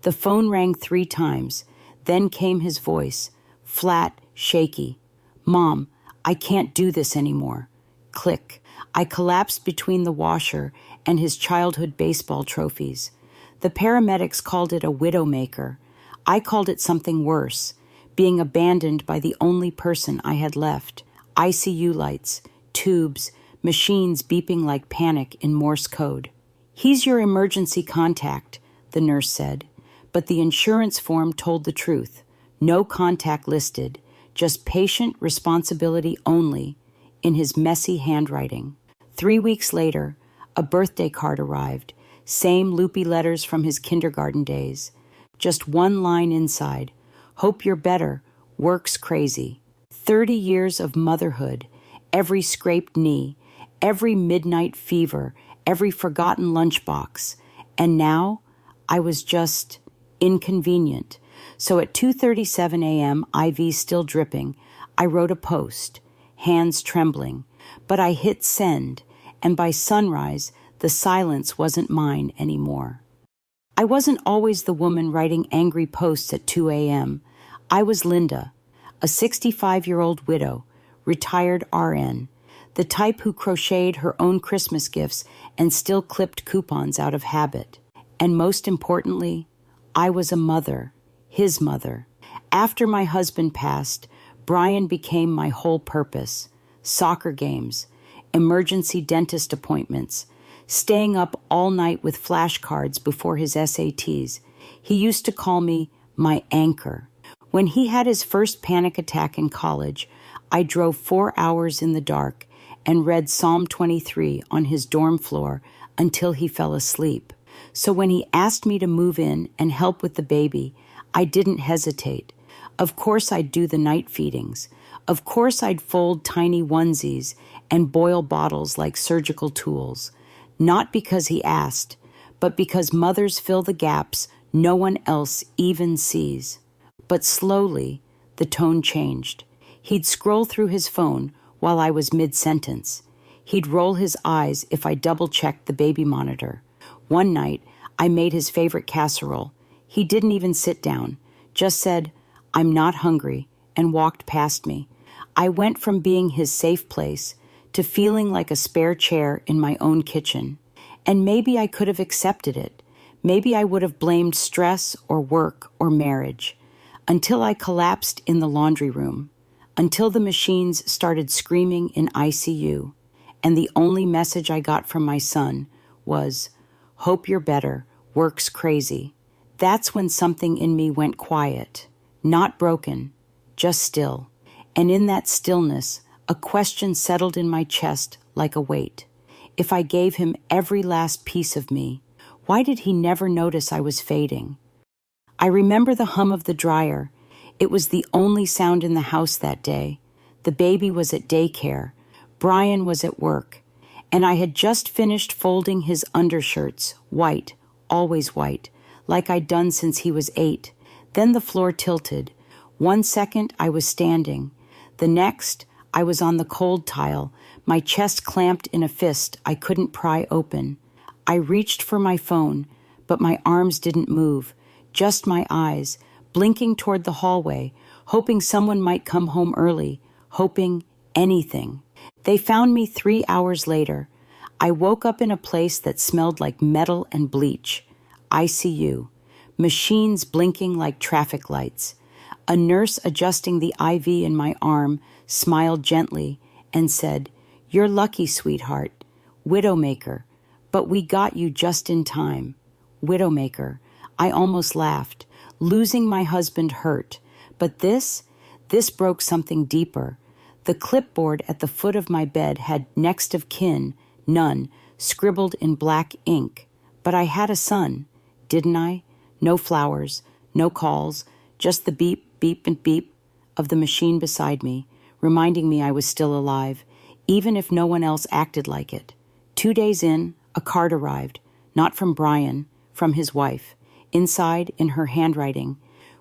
The phone rang 3 times. Then came his voice, flat, shaky. "Mom, I can't do this anymore." Click. I collapsed between the washer and his childhood baseball trophies. The paramedics called it a widowmaker. I called it something worse, being abandoned by the only person I had left. ICU lights, tubes, machines beeping like panic in Morse code. "He's your emergency contact," the nurse said, but the insurance form told the truth. No contact listed, just patient responsibility only, in his messy handwriting. 3 weeks later, a birthday card arrived, same loopy letters from his kindergarten days. Just one line inside, "Hope you're better, work's crazy." 30 years of motherhood, every scraped knee, every midnight fever, every forgotten lunchbox. And now, I was just inconvenient. So at 2:37 a.m., IV still dripping, I wrote a post, hands trembling. But I hit send, and by sunrise, the silence wasn't mine anymore. I wasn't always the woman writing angry posts at 2 a.m. I was Linda, a 65-year-old widow, retired RN, the type who crocheted her own Christmas gifts and still clipped coupons out of habit. And most importantly, I was a mother, his mother. After my husband passed, Brian became my whole purpose. Soccer games, emergency dentist appointments, staying up all night with flashcards before his SATs. He used to call me my anchor. When he had his first panic attack in college, I drove 4 hours in the dark and read Psalm 23 on his dorm floor until he fell asleep. So when he asked me to move in and help with the baby, I didn't hesitate. Of course I'd do the night feedings. Of course I'd fold tiny onesies and boil bottles like surgical tools. Not because he asked, but because mothers fill the gaps no one else even sees. But slowly, the tone changed. He'd scroll through his phone while I was mid-sentence. He'd roll his eyes if I double-checked the baby monitor. One night, I made his favorite casserole. He didn't even sit down, just said, "I'm not hungry," and walked past me. I went from being his safe place to feeling like a spare chair in my own kitchen. And maybe I could have accepted it. Maybe I would have blamed stress or work or marriage. Until I collapsed in the laundry room. Until the machines started screaming in ICU. And the only message I got from my son was, "Hope you're better, work's crazy." That's when something in me went quiet. Not broken, just still. And in that stillness, a question settled in my chest like a weight. If I gave him every last piece of me, why did he never notice I was fading? I remember the hum of the dryer. It was the only sound in the house that day. The baby was at daycare. Brian was at work. And I had just finished folding his undershirts, white, always white, like I'd done since he was 8. Then the floor tilted. 1 second, I was standing. The next, I was on the cold tile, my chest clamped in a fist I couldn't pry open. I reached for my phone, but my arms didn't move, just my eyes, blinking toward the hallway, hoping someone might come home early, hoping anything. They found me 3 hours later. I woke up in a place that smelled like metal and bleach. ICU. Machines blinking like traffic lights. A nurse adjusting the IV in my arm smiled gently and said, "You're lucky, sweetheart. Widowmaker. But we got you just in time." Widowmaker. I almost laughed. Losing my husband hurt. But this broke something deeper. The clipboard at the foot of my bed had next of kin, none, scribbled in black ink. But I had a son, didn't I? No flowers, no calls, just the beep, beep, and beep of the machine beside me, reminding me I was still alive, even if no one else acted like it. 2 days in, a card arrived, not from Brian, from his wife. Inside, in her handwriting,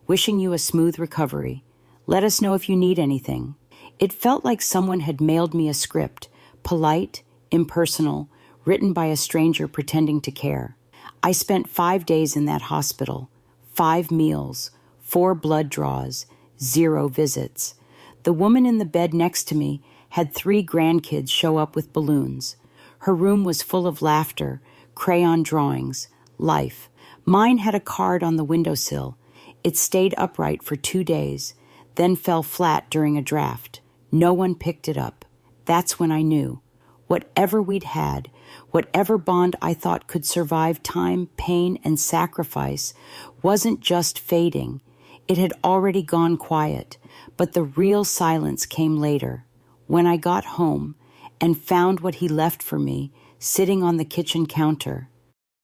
"Wishing you a smooth recovery. Let us know if you need anything." It felt like someone had mailed me a script, polite, impersonal, written by a stranger pretending to care. I spent 5 days in that hospital. 5 meals, 4 blood draws, 0 visits. The woman in the bed next to me had 3 grandkids show up with balloons. Her room was full of laughter, crayon drawings, life. Mine had a card on the windowsill. It stayed upright for 2 days, then fell flat during a draft. No one picked it up. That's when I knew. Whatever we'd had, whatever bond I thought could survive time, pain, and sacrifice, wasn't just fading. It had already gone quiet, but the real silence came later, when I got home and found what he left for me sitting on the kitchen counter.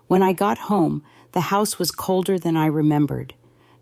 When I got home, the house was colder than I remembered.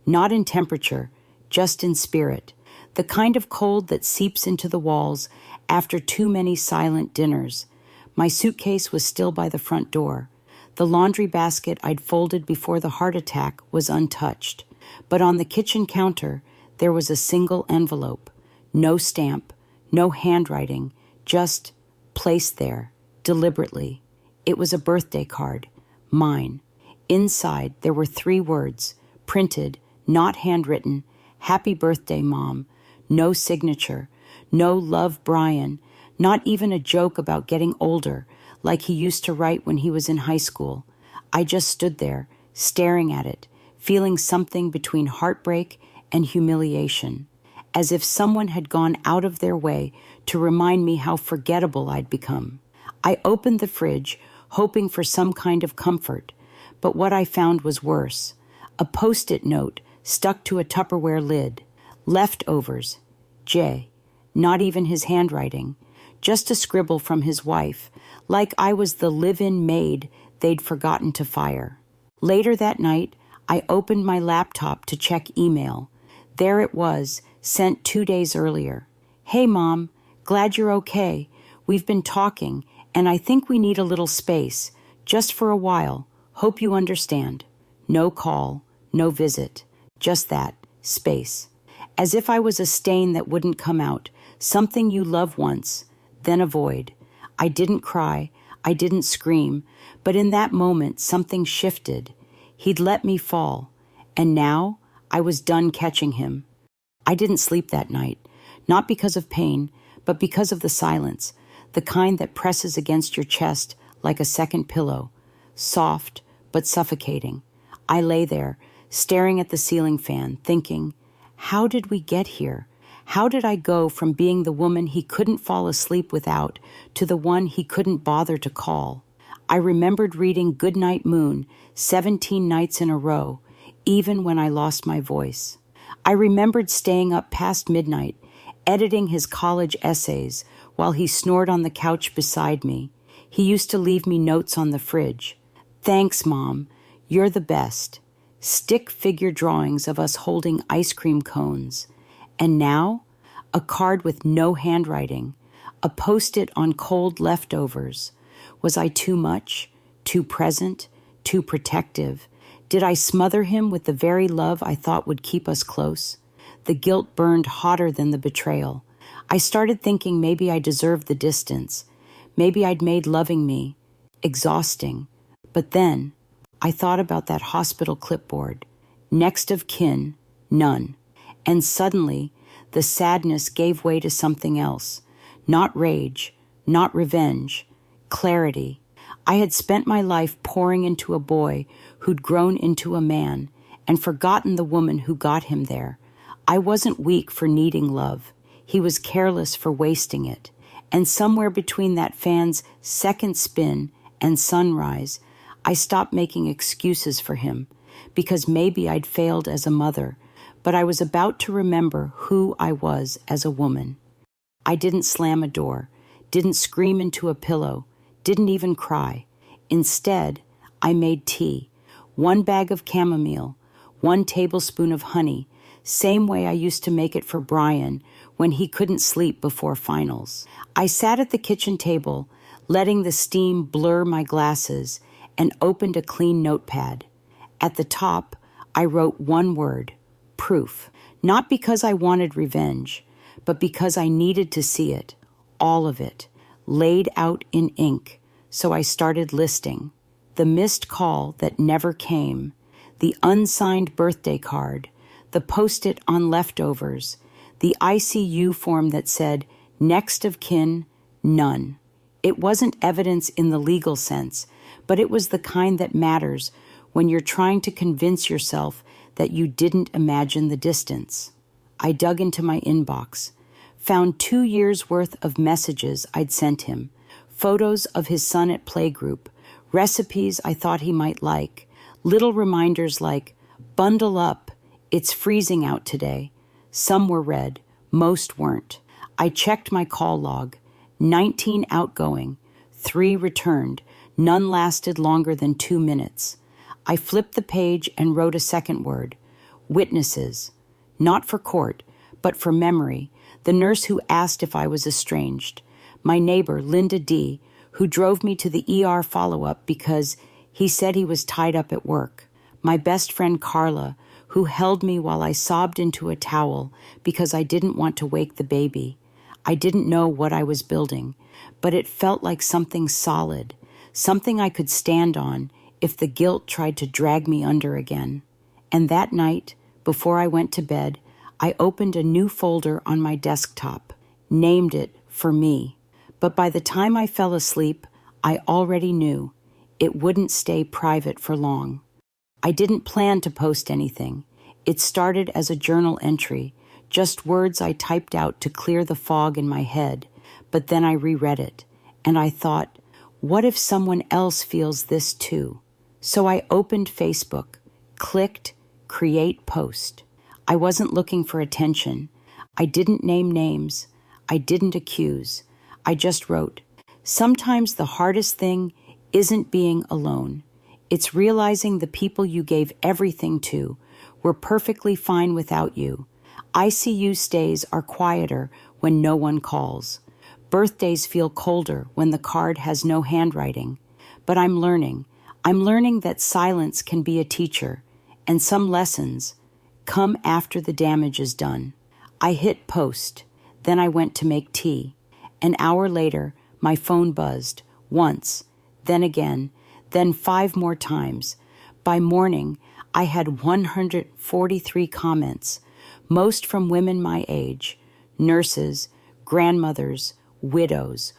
Not in temperature, just in spirit. The kind of cold that seeps into the walls after too many silent dinners. My suitcase was still by the front door. The laundry basket I'd folded before the heart attack was untouched. But on the kitchen counter, there was a single envelope. No stamp, no handwriting, just placed there, deliberately. It was a birthday card, mine. Inside, there were 3 words, printed, not handwritten, "Happy birthday, Mom." No signature, no "Love, Brian," not even a joke about getting older, like he used to write when he was in high school. I just stood there, staring at it, feeling something between heartbreak and humiliation, as if someone had gone out of their way to remind me how forgettable I'd become. I opened the fridge, hoping for some kind of comfort, but what I found was worse. A Post-it note stuck to a Tupperware lid. Leftovers. J. Not even his handwriting. Just a scribble from his wife, like I was the live-in maid they'd forgotten to fire. Later that night, I opened my laptop to check email. There it was, sent 2 days earlier. "Hey, Mom, glad you're okay. We've been talking, and I think we need a little space, just for a while. Hope you understand." No call, no visit, just that, space. As if I was a stain that wouldn't come out, something you love once, then avoid. I didn't cry, I didn't scream, but in that moment something shifted. He'd let me fall, and now I was done catching him. I didn't sleep that night, not because of pain, but because of the silence, the kind that presses against your chest like a second pillow, soft but suffocating. I lay there, staring at the ceiling fan, thinking, how did we get here? How did I go from being the woman he couldn't fall asleep without to the one he couldn't bother to call? I remembered reading Goodnight Moon 17 nights in a row, even when I lost my voice. I remembered staying up past midnight, editing his college essays while he snored on the couch beside me. He used to leave me notes on the fridge. "Thanks, Mom. You're the best." Stick figure drawings of us holding ice cream cones. And now, a card with no handwriting, a Post-it on cold leftovers. Was I too much, too present, too protective? Did I smother him with the very love I thought would keep us close? The guilt burned hotter than the betrayal. I started thinking maybe I deserved the distance. Maybe I'd made loving me exhausting. But then I thought about that hospital clipboard. Next of kin, none. And suddenly, the sadness gave way to something else. Not rage, not revenge, clarity. I had spent my life pouring into a boy who'd grown into a man and forgotten the woman who got him there. I wasn't weak for needing love. He was careless for wasting it. And somewhere between that fan's second spin and sunrise, I stopped making excuses for him, because maybe I'd failed as a mother, but I was about to remember who I was as a woman. I didn't slam a door, didn't scream into a pillow, didn't even cry. Instead, I made tea, 1 bag of chamomile, 1 tablespoon of honey, same way I used to make it for Brian when he couldn't sleep before finals. I sat at the kitchen table, letting the steam blur my glasses, and opened a clean notepad. At the top, I wrote 1 word, proof. Not because I wanted revenge, but because I needed to see it, all of it, laid out in ink. So I started listing. The missed call that never came, the unsigned birthday card, the post-it on leftovers, the ICU form that said, next of kin, none. It wasn't evidence in the legal sense, but it was the kind that matters when you're trying to convince yourself that you didn't imagine the distance. I dug into my inbox, found 2 years' worth of messages I'd sent him, photos of his son at playgroup, recipes I thought he might like, little reminders like, bundle up, it's freezing out today. Some were read, most weren't. I checked my call log, 19 outgoing, 3 returned, none lasted longer than 2 minutes. I flipped the page and wrote a second word, witnesses, not for court, but for memory, the nurse who asked if I was estranged, my neighbor, Linda D., who drove me to the ER follow-up because he said he was tied up at work, my best friend Carla, who held me while I sobbed into a towel because I didn't want to wake the baby. I didn't know what I was building, but it felt like something solid, something I could stand on if the guilt tried to drag me under again. And that night, before I went to bed, I opened a new folder on my desktop, named it For Me. But by the time I fell asleep, I already knew it wouldn't stay private for long. I didn't plan to post anything. It started as a journal entry, just words I typed out to clear the fog in my head. But then I reread it, and I thought, what if someone else feels this too? So I opened Facebook, clicked Create Post. I wasn't looking for attention. I didn't name names. I didn't accuse. I just wrote, sometimes the hardest thing isn't being alone. It's realizing the people you gave everything to were perfectly fine without you. ICU stays are quieter when no one calls. Birthdays feel colder when the card has no handwriting. But I'm learning that silence can be a teacher, and some lessons come after the damage is done. I hit post, then I went to make tea. An hour later, my phone buzzed, once, then again, then 5 more times. By morning, I had 143 comments, most from women my age, nurses, grandmothers, widows,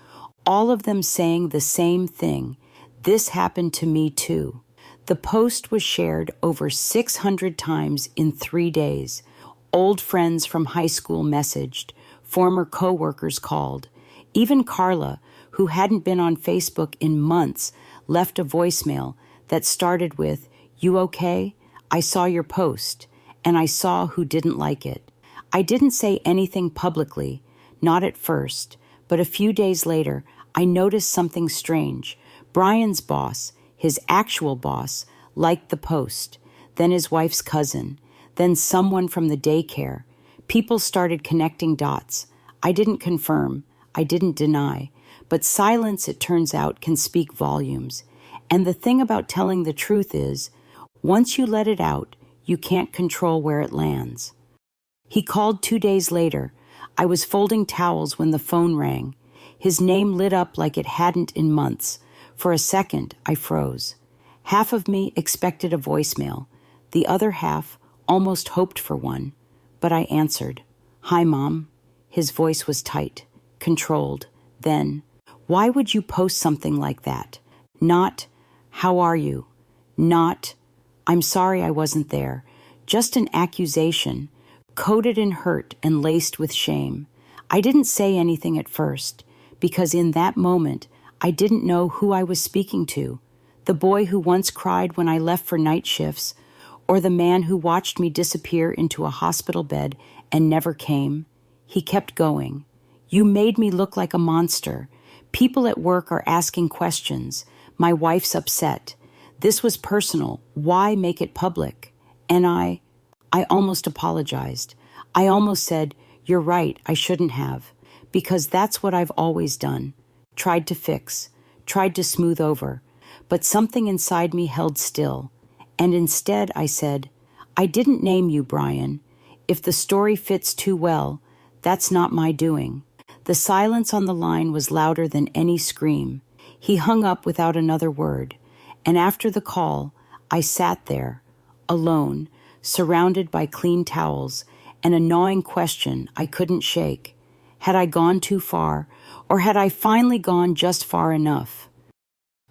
all of them saying the same thing. This happened to me too. The post was shared over 600 times in 3 days. Old friends from high school messaged. Former coworkers called. Even Carla, who hadn't been on Facebook in months, left a voicemail that started with, "You okay? I saw your post," and I saw who didn't like it. I didn't say anything publicly, not at first, but a few days later, I noticed something strange. Brian's boss, his actual boss, liked the post, then his wife's cousin, then someone from the daycare. People started connecting dots. I didn't confirm, I didn't deny, but silence, it turns out, can speak volumes. And the thing about telling the truth is, once you let it out, you can't control where it lands. He called 2 days later. I was folding towels when the phone rang. His name lit up like it hadn't in months. For a second, I froze. Half of me expected a voicemail. The other half almost hoped for one. But I answered, "Hi, Mom." His voice was tight, controlled. Then, "Why would you post something like that? Not, 'How are you?' Not, 'I'm sorry I wasn't there.' Just an accusation, coated in hurt and laced with shame." I didn't say anything at first, because in that moment, I didn't know who I was speaking to. The boy who once cried when I left for night shifts, or the man who watched me disappear into a hospital bed and never came. He kept going. "You made me look like a monster. People at work are asking questions. My wife's upset. This was personal. Why make it public?" And I almost apologized. I almost said, "You're right, I shouldn't have." Because that's what I've always done. Tried to fix, tried to smooth over. But something inside me held still. And instead I said, "I didn't name you, Brian. If the story fits too well, that's not my doing." The silence on the line was louder than any scream. He hung up without another word. And after the call, I sat there, alone, surrounded by clean towels, and a gnawing question I couldn't shake. Had I gone too far, or had I finally gone just far enough?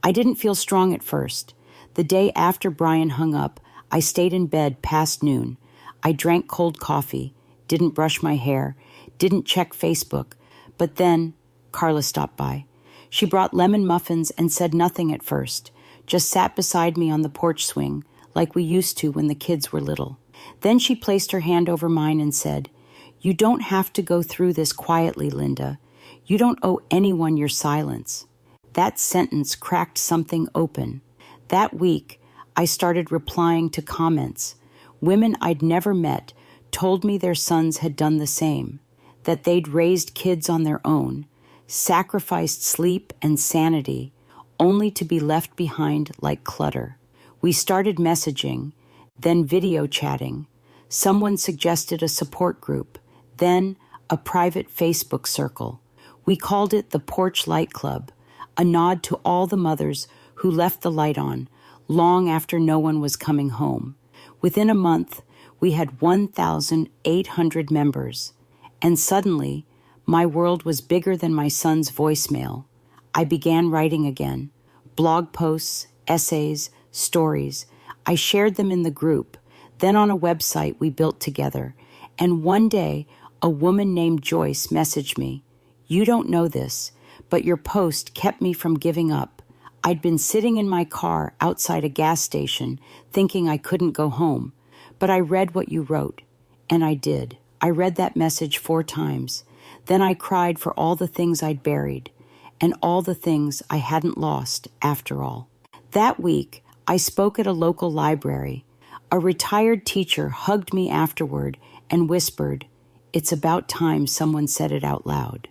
I didn't feel strong at first. The day after Brian hung up, I stayed in bed past noon. I drank cold coffee, didn't brush my hair, didn't check Facebook. But then Carla stopped by. She brought lemon muffins and said nothing at first, just sat beside me on the porch swing, like we used to when the kids were little. Then she placed her hand over mine and said, "You don't have to go through this quietly, Linda. You don't owe anyone your silence." That sentence cracked something open. That week, I started replying to comments. Women I'd never met told me their sons had done the same, that they'd raised kids on their own, sacrificed sleep and sanity, only to be left behind like clutter. We started messaging, then video chatting. Someone suggested a support group, then a private Facebook circle. We called it the Porch Light Club, a nod to all the mothers who left the light on long after no one was coming home. Within a month, we had 1,800 members, and suddenly, my world was bigger than my son's voicemail. I began writing again. Blog posts, essays, stories. I shared them in the group, then on a website we built together. And one day, a woman named Joyce messaged me, "You don't know this, but your post kept me from giving up. I'd been sitting in my car outside a gas station thinking I couldn't go home, but I read what you wrote." And I did. I read that message 4 times. Then I cried for all the things I'd buried and all the things I hadn't lost after all. That week, I spoke at a local library. A retired teacher hugged me afterward and whispered, "It's about time someone said it out loud."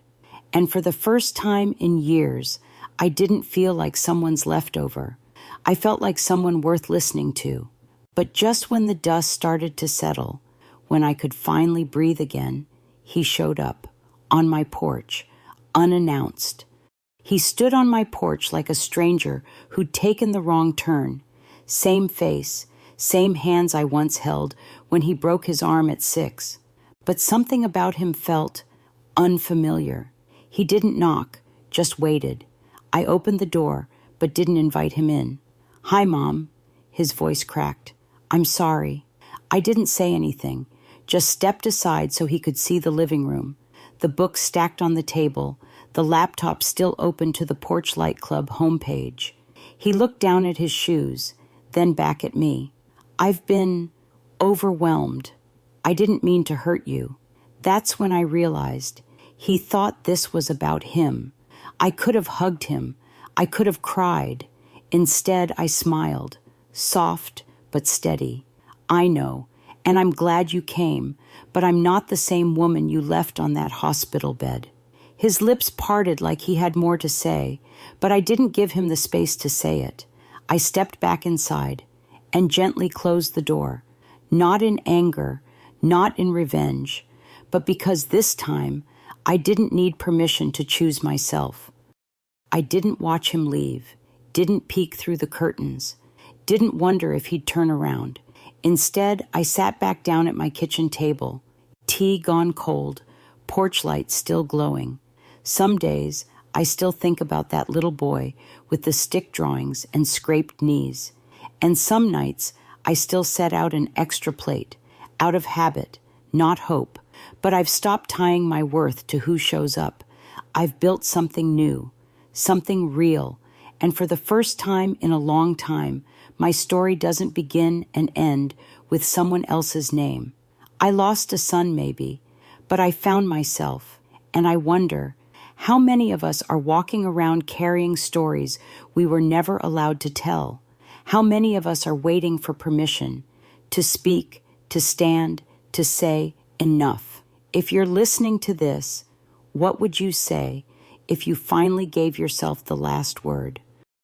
And for the first time in years, I didn't feel like someone's leftover. I felt like someone worth listening to. But just when the dust started to settle, when I could finally breathe again, he showed up, on my porch, unannounced. He stood on my porch like a stranger who'd taken the wrong turn. Same face, same hands I once held when he broke his arm at 6. But something about him felt unfamiliar. He didn't knock, just waited. I opened the door, but didn't invite him in. "Hi, Mom." His voice cracked. "I'm sorry." I didn't say anything, just stepped aside so he could see the living room, the books stacked on the table, the laptop still open to the Porch Light Club homepage. He looked down at his shoes, then back at me. "I've been overwhelmed. I didn't mean to hurt you." That's when I realized he thought this was about him. I could have hugged him. I could have cried. Instead, I smiled, soft but steady. "I know, and I'm glad you came, but I'm not the same woman you left on that hospital bed." His lips parted like he had more to say, but I didn't give him the space to say it. I stepped back inside and gently closed the door, not in anger, not in revenge, but because this time I didn't need permission to choose myself. I didn't watch him leave, didn't peek through the curtains, didn't wonder if he'd turn around. Instead, I sat back down at my kitchen table, tea gone cold, porch light still glowing. Some days, I still think about that little boy with the stick drawings and scraped knees. And some nights, I still set out an extra plate, out of habit, not hope. But I've stopped tying my worth to who shows up. I've built something new, something real. And for the first time in a long time, my story doesn't begin and end with someone else's name. I lost a son maybe, but I found myself. And I wonder, how many of us are walking around carrying stories we were never allowed to tell? How many of us are waiting for permission to speak, to stand, to say enough? If you're listening to this, what would you say if you finally gave yourself the last word?